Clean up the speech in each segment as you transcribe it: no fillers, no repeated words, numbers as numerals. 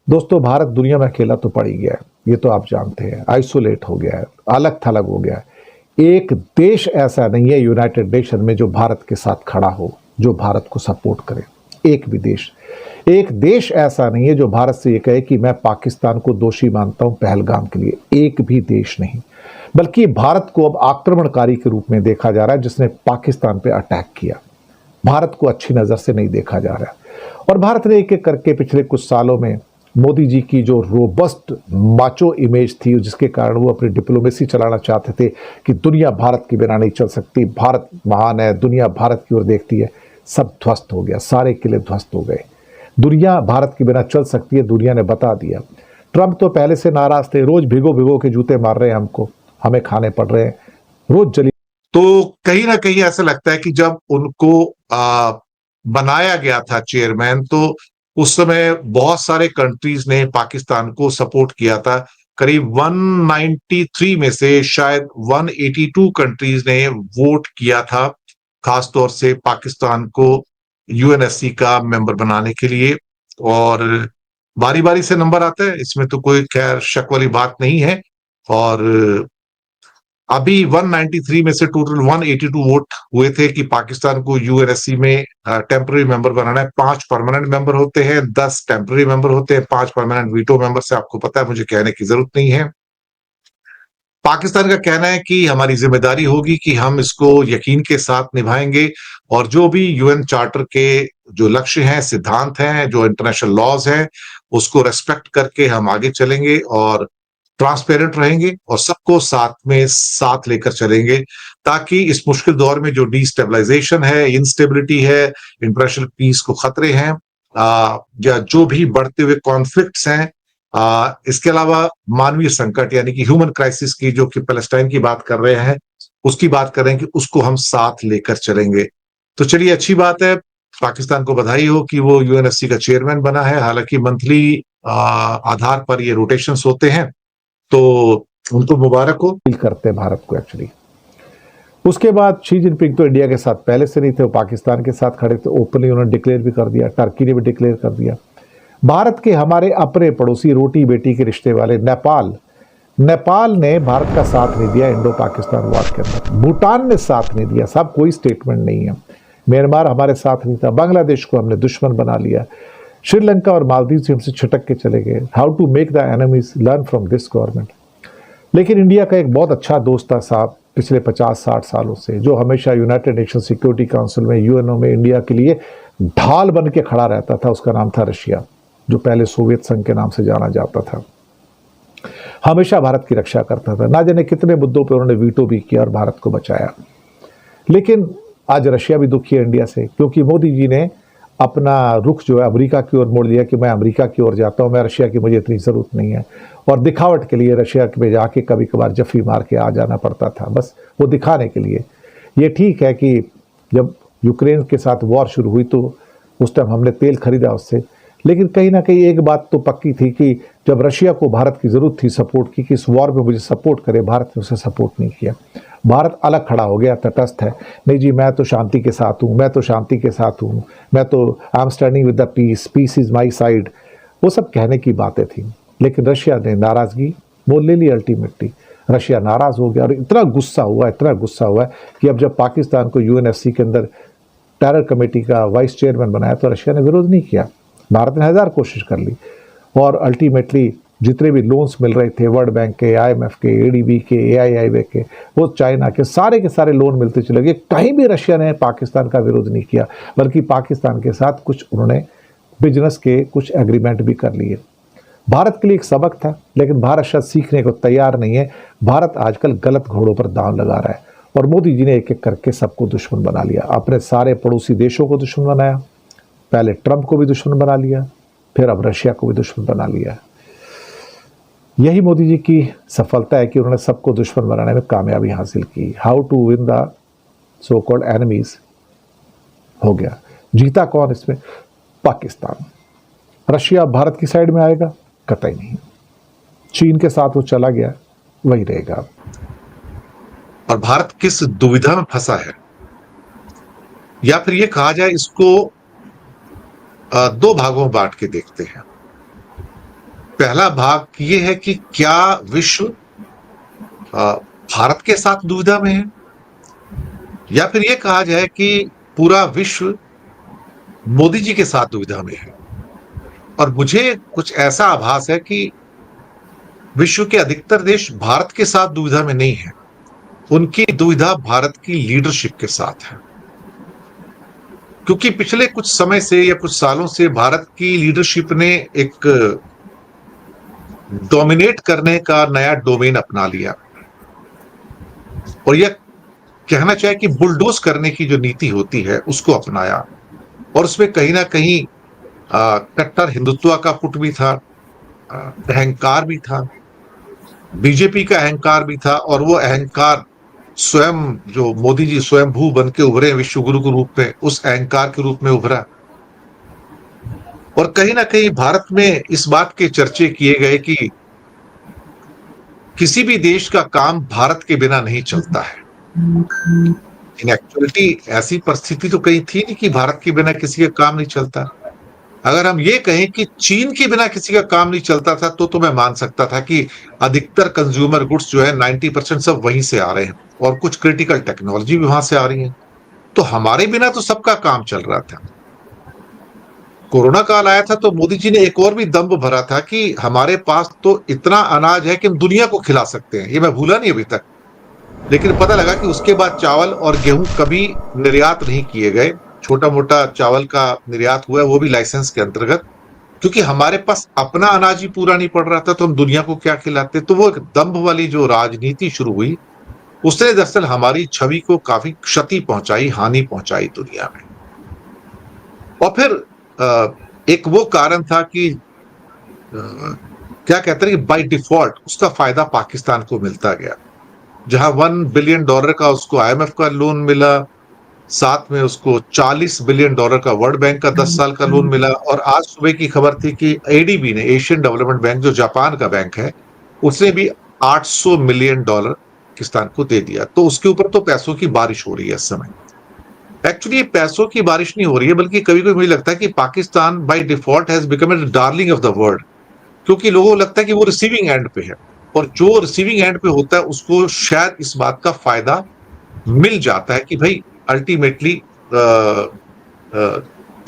दोस्तों, भारत दुनिया में अकेला तो पड़ ही गया है, ये तो आप जानते हैं। आइसोलेट हो गया है, अलग थलग हो गया है। एक देश ऐसा नहीं है यूनाइटेड नेशन में जो भारत के साथ खड़ा हो, जो भारत को सपोर्ट करे। एक भी देश, एक देश ऐसा नहीं है जो भारत से ये कहे कि मैं पाकिस्तान को दोषी मानता हूं पहलगाम के लिए। एक भी देश नहीं, बल्कि भारत को अब आक्रमणकारी के रूप में देखा जा रहा है, जिसने पाकिस्तान पे अटैक किया। भारत को अच्छी नजर से नहीं देखा जा रहा है। और भारत ने एक एक करके पिछले कुछ सालों में मोदी जी की जो रोबस्ट माचो इमेज थी, जिसके कारण वो अपनी डिप्लोमेसी चलाना चाहते थे कि दुनिया भारत के बिना नहीं चल सकती, भारत महान है, दुनिया भारत की ओर देखती है, सब ध्वस्त हो गया। सारे किले ध्वस्त हो गए। दुनिया भारत के बिना चल सकती है, दुनिया ने बता दिया। ट्रंप तो पहले से नाराज थे, रोज भिगो भिगो के जूते मार रहे हैं हमको, हमें खाने पड़ रहे हैं, रोज जली। तो कहीं ना कहीं ऐसा लगता है कि जब उनको बनाया गया था चेयरमैन, तो उस समय बहुत सारे कंट्रीज ने पाकिस्तान को सपोर्ट किया था। करीब 193 में से शायद 182 कंट्रीज ने वोट किया था, खासतौर से पाकिस्तान को यूएनएससी का मेंबर बनाने के लिए। और बारी बारी से नंबर आता है, इसमें तो कोई खैर शक वाली बात नहीं है। और अभी 193 में से टोटल 182 वोट हुए थे कि पाकिस्तान को यूएनएससी में टेम्पररी मेंबर बनाना है। 5 परमानेंट मेंबर होते हैं, 10 टेम्पररी मेंबर होते हैं, 5 परमानेंट वीटो मेंबर से आपको पता है, मुझे कहने की जरूरत नहीं है। पाकिस्तान का कहना है कि हमारी जिम्मेदारी होगी कि हम इसको यकीन के साथ निभाएंगे, और जो भी यूएन चार्टर के जो लक्ष्य हैं, सिद्धांत हैं, जो इंटरनेशनल लॉज हैं, उसको रेस्पेक्ट करके हम आगे चलेंगे और ट्रांसपेरेंट रहेंगे और सबको साथ में साथ लेकर चलेंगे, ताकि इस मुश्किल दौर में जो डिस्टेबलाइजेशन है, इंस्टेबिलिटी है, इंटरनेशनल पीस को खतरे हैं, या जो भी बढ़ते हुए कॉन्फ्लिक्ट्स हैं, इसके अलावा मानवीय संकट यानी कि ह्यूमन क्राइसिस की, जो कि पैलेस्टाइन की बात कर रहे हैं, उसकी बात कर रहे हैं कि उसको हम साथ लेकर चलेंगे। तो चलिए, अच्छी बात है, पाकिस्तान को बधाई हो कि वो यूएनएससी का चेयरमैन बना है। हालांकि मंथली आधार पर ये रोटेशंस होते हैं, तो उनको मुबारक हो। करते हैं भारत को एक्चुअली। उसके बाद शी जिनपिंग तो इंडिया के साथ पहले से नहीं थे, वो पाकिस्तान के साथ खड़े थे। ओपनली उन्होंने डिक्लेयर भी कर दिया, टर्की ने भी डिक्लेयर कर दिया। भारत के हमारे अपने पड़ोसी, रोटी बेटी के रिश्ते वाले नेपाल ने भारत का साथ नहीं दिया इंडो पाकिस्तान वार के अंदर। भूटान ने साथ नहीं दिया, साहब कोई स्टेटमेंट नहीं है। म्यांमार हमारे साथ नहीं था। बांग्लादेश को हमने दुश्मन बना लिया। श्रीलंका और मालदीव से हमसे छिटक के चले गए। How to make the enemies learn from this government. लेकिन इंडिया का एक बहुत अच्छा दोस्त था साहब पिछले 50-60 सालों से, जो हमेशा यूनाइटेड नेशन सिक्योरिटी काउंसिल में, यूएनओ में इंडिया के लिए ढाल बन के खड़ा रहता था। उसका नाम था रशिया, जो पहले सोवियत संघ के नाम से जाना जाता था। हमेशा भारत की रक्षा करता था। ना जाने कितने मुद्दों पर उन्होंने वीटो भी किया और भारत को बचाया। लेकिन आज रशिया भी दुखी है इंडिया से, क्योंकि मोदी जी ने अपना रुख जो है अमेरिका की ओर मोड़ लिया कि मैं अमेरिका की ओर जाता हूं, मैं रशिया की मुझे इतनी जरूरत नहीं है। और दिखावट के लिए रशिया में जाके कभी कभार जफी मार के आ जाना पड़ता था, बस वो दिखाने के लिए। ये ठीक है कि जब यूक्रेन के साथ वॉर शुरू हुई तो उस टाइम हमने तेल खरीदा उससे, लेकिन कहीं ना कहीं एक बात तो पक्की थी कि जब रशिया को भारत की जरूरत थी सपोर्ट की, कि इस वॉर में मुझे सपोर्ट करे, भारत ने उसे सपोर्ट नहीं किया। भारत अलग खड़ा हो गया, तटस्थ है। नहीं जी, मैं तो शांति के साथ हूँ, मैं तो शांति के साथ हूँ, मैं तो I am standing with the peace, peace is my side. वो सब कहने की बातें थी, लेकिन रशिया ने नाराजगी मोल ले ली। अल्टीमेटली रशिया नाराज हो गया और इतना गुस्सा हुआ कि अब जब पाकिस्तान को यूएनएफसी के अंदर टेरर कमेटी का वाइस चेयरमैन बनाया तो रशिया ने विरोध नहीं किया। भारत ने 1000 कोशिश कर ली और अल्टीमेटली जितने भी लोन्स मिल रहे थे, वर्ल्ड बैंक के, आईएमएफ के, एडीबी के, एआईआईबी के, वो चाइना के सारे लोन मिलते चले गए। कहीं भी रशिया ने पाकिस्तान का विरोध नहीं किया, बल्कि पाकिस्तान के साथ कुछ उन्होंने बिजनेस के कुछ एग्रीमेंट भी कर लिए। भारत के लिए एक सबक था, लेकिन भारत शायद सीखने को तैयार नहीं है। भारत आजकल गलत घोड़ों पर दांव लगा रहा है और मोदी जी ने एक एक करके सबको दुश्मन बना लिया। अपने सारे पड़ोसी देशों को दुश्मन बनाया, पहले ट्रंप को भी दुश्मन बना लिया, फिर अब रशिया को भी दुश्मन बना लिया। यही मोदी जी की सफलता है कि उन्होंने सबको दुश्मन बनाने में कामयाबी हासिल की। How to win the so called enemies हो गया। जीता कौन इसमें? पाकिस्तान। रशिया भारत की साइड में आएगा? कतई नहीं। चीन के साथ वो चला गया, वही रहेगा। और भारत किस दुविधा में फंसा है, या फिर ये कहा जाए, इसको 2 भागों में बांट के देखते हैं। पहला भाग ये है कि क्या विश्व भारत के साथ दुविधा में है, या फिर ये कहा जाए कि पूरा विश्व मोदी जी के साथ दुविधा में है। और मुझे कुछ ऐसा आभास है कि विश्व के अधिकतर देश भारत के साथ दुविधा में नहीं है, उनकी दुविधा भारत की लीडरशिप के साथ है। क्योंकि पिछले कुछ समय से या कुछ सालों से भारत की लीडरशिप ने एक डोमिनेट करने का नया डोमेन अपना लिया, और यह कहना चाहे कि बुलडोज करने की जो नीति होती है उसको अपनाया। और उसमें कहीं ना कहीं कट्टर हिंदुत्व का पुट भी था, अहंकार भी था, बीजेपी का अहंकार भी था, और वो अहंकार स्वयं जो मोदी जी स्वयंभू बन के उभरे विश्व गुरु के रूप में, उस अहंकार के रूप में उभरा। और कहीं ना कहीं भारत में इस बात के चर्चे किए गए कि किसी भी देश का काम भारत के बिना नहीं चलता है। इन एक्चुअलिटी ऐसी परिस्थिति तो कहीं थी नहीं कि भारत के बिना किसी का काम नहीं चलता। अगर हम ये कहें कि चीन के बिना किसी का काम नहीं चलता था तो मैं मान सकता था कि अधिकतर कंज्यूमर गुड्स जो है 90% सब वहीं से आ रहे हैं, और कुछ क्रिटिकल टेक्नोलॉजी भी वहां से आ रही है, तो हमारे बिना तो सबका काम चल रहा था। कोरोना काल आया था तो मोदी जी ने एक और भी दम्भ भरा था कि हमारे पास तो इतना अनाज है कि हम दुनिया को खिला सकते हैं, ये मैं भूला नहीं अभी तक। लेकिन पता लगा कि उसके बाद चावल और गेहूं कभी निर्यात नहीं किए गए, छोटा मोटा चावल का निर्यात हुआ, वो भी लाइसेंस के अंतर्गत, क्योंकि हमारे पास अपना अनाज ही पूरा नहीं पड़ रहा था, तो हम दुनिया को क्या खिलाते। तो वो एक दंभ वाली जो राजनीति शुरू हुई, उसने दरअसल हमारी छवि को काफी क्षति पहुंचाई, हानि पहुंचाई दुनिया में। और फिर एक वो कारण था कि क्या कहते हैं कि बाय डिफॉल्ट उसका फायदा पाकिस्तान को मिलता गया, जहां $1 बिलियन का उसको IMF का लोन मिला, साथ में उसको $40 बिलियन का वर्ल्ड बैंक का 10 साल का लोन मिला। और आज सुबह की खबर थी कि ADB ने, एशियन डेवलपमेंट बैंक, जो जापान का बैंक है, उसने भी $800 मिलियन पाकिस्तान को दे दिया। तो उसके ऊपर तो पैसों की बारिश हो रही है इस समय। एक्चुअली पैसों की बारिश नहीं हो रही है, बल्कि कभी कभी मुझे लगता है कि Pakistan by default has become a darling of the world, क्योंकि लोगों को लगता है कि वो रिसीविंग एंड पे है, और जो रिसीविंग एंड पे होता है उसको शायद इस बात का फायदा मिल जाता है कि भाई अल्टीमेटली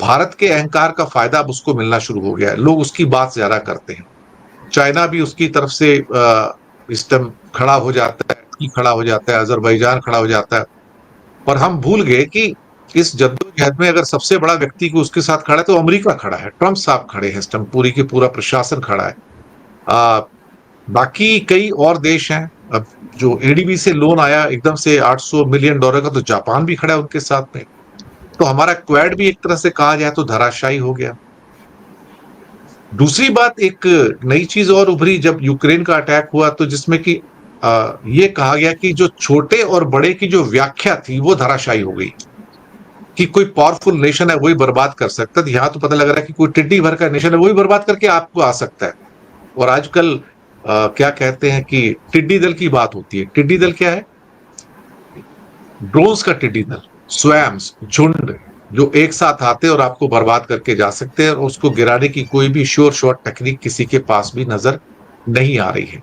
भारत के अहंकार का फायदा अब उसको मिलना शुरू हो गया है, लोग उसकी बात ज्यादा करते हैं। चाइना भी उसकी तरफ से इस टाइम खड़ा हो जाता है, अजरबैजान खड़ा हो जाता है। और हम भूल गए कि इस जद्दोजहद में अगर सबसे बड़ा व्यक्ति को उसके साथ खड़ा है तो अमेरिका खड़ा है, ट्रंप साहब खड़े हैं, इस टाइम पूरी की पूरा प्रशासन खड़ा है। बाकी कई और देश हैं। अब जो ADB से लोन आया एकदम से $800 मिलियन का, तो जापान भी खड़ा है उनके साथ में। तो हमारा क्वाड भी एक तरह से कहा जाए तो धराशायी हो गया। दूसरी बात, एक नई चीज और उभरी जब यूक्रेन का अटैक हुआ, तो जिसमें कि ये कहा गया कि जो छोटे और बड़े की जो व्याख्या थी वो धराशायी हो गई, कि कोई पावरफुल नेशन है वही बर्बाद कर सकता है। यहां तो पता लग रहा है कि कोई टिड्डी भर का नेशन है वही बर्बाद करके आपको आ सकता है। और आजकल क्या कहते हैं कि टिड्डी दल की बात होती है। टिड्डी दल क्या है? ड्रोन्स का टिड्डी दल, स्वैम्स, झुंड, जो एक साथ आते और आपको बर्बाद करके जा सकते हैं, और उसको गिराने की कोई भी श्योर शॉट टेक्निक किसी के पास भी नजर नहीं आ रही है।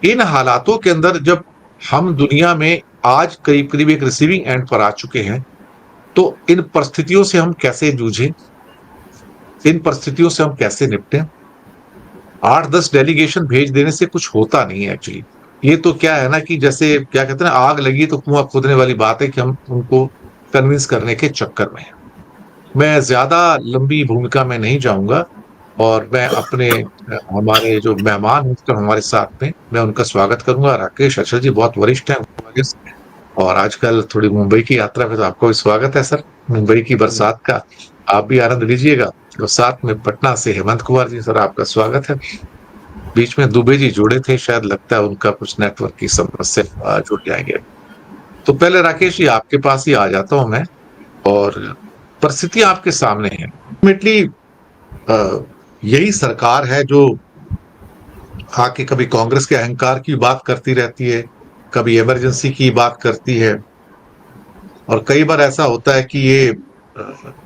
इन हालातों के अंदर जब हम दुनिया में आज करीब करीब एक रिसीविंग एंड पर आ चुके हैं, तो इन परिस्थितियों से हम कैसे जूझें, इन परिस्थितियों से हम कैसे निपटें? 8-10 डेलीगेशन भेज देने से कुछ होता नहीं है एक्चुअली। ये तो क्या है ना कि जैसे क्या कहते हैं ना, आग लगी तो कुआं खोदने वाली बात है कि हम उनको कन्विंस करने के चक्कर में हैं। मैं ज्यादा लंबी भूमिका में नहीं जाऊंगा, और मैं अपने हमारे जो मेहमान हैं हमारे साथ में, मैं उनका स्वागत करूंगा। राकेश अचल जी बहुत वरिष्ठ हैं और आजकल थोड़ी मुंबई की यात्रा में, तो आपको भी स्वागत है सर, मुंबई की बरसात का आप भी आनंद लीजिएगा। और साथ में पटना से हेमंत कुमार जी, सर आपका स्वागत है। बीच में दुबे जी जुड़े थे, शायद लगता है उनका कुछ नेटवर्क की समस्या, जुड़ जाएंगे। तो पहले राकेश जी आपके पास ही आ जाता हूं मैं, और परिस्थितियां आपके सामने हैं। अल्टीमेटली यही सरकार है जो आके कभी कांग्रेस के अहंकार की बात करती रहती है, कभी इमरजेंसी की बात करती है, और कई बार ऐसा होता है कि ये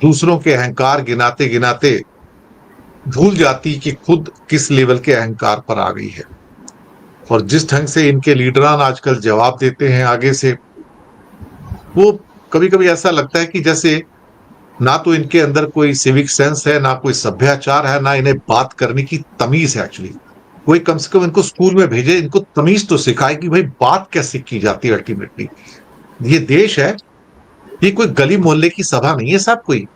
दूसरों के अहंकार गिनाते गिनाते भूल जाती कि खुद किस लेवल के अहंकार पर आ गई है। और जिस ढंग से इनके लीडरान आजकल जवाब देते हैं आगे से, वो कभी कभी ऐसा लगता है कि जैसे ना तो इनके अंदर कोई सिविक सेंस है, ना कोई सभ्याचार है, ना इन्हें बात करने की तमीज है। एक्चुअली कोई कम से कम इनको स्कूल में भेजे, इनको तमीज तो सिखाए कि भाई बात कैसे की जाती है। अल्टीमेटली ये देश है, ये कोई गली मोहल्ले की सभा नहीं है साहब, कोई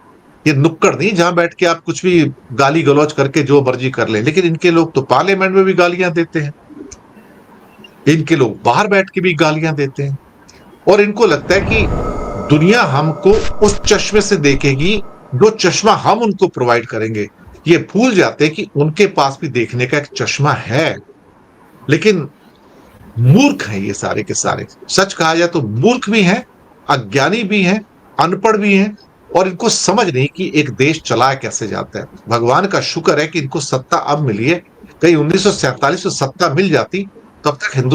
ये नुक्कड़ नहीं जहां बैठ के आप कुछ भी गाली गलौज करके जो मर्जी कर लें। लेकिन इनके लोग तो पार्लियामेंट में भी गालियां देते हैं, इनके लोग बाहर बैठ के भी गालियां देते हैं, और इनको लगता है कि दुनिया हमको उस चश्मे से देखेगी जो चश्मा हम उनको प्रोवाइड करेंगे। ये भूल जाते हैं कि उनके पास भी देखने का एक चश्मा है। लेकिन मूर्ख हैं ये सारे के सारे, सच कहा जाए तो मूर्ख भी हैं, अज्ञानी भी हैं, अनपढ़ भी हैं, और इनको समझ नहीं कि एक देश चलाया कैसे जाता है। भगवान का शुक्र है कि इनको सत्ता अब मिली है, कहीं 1947 में सत्ता मिल जाती तब तक हिंदुस्तान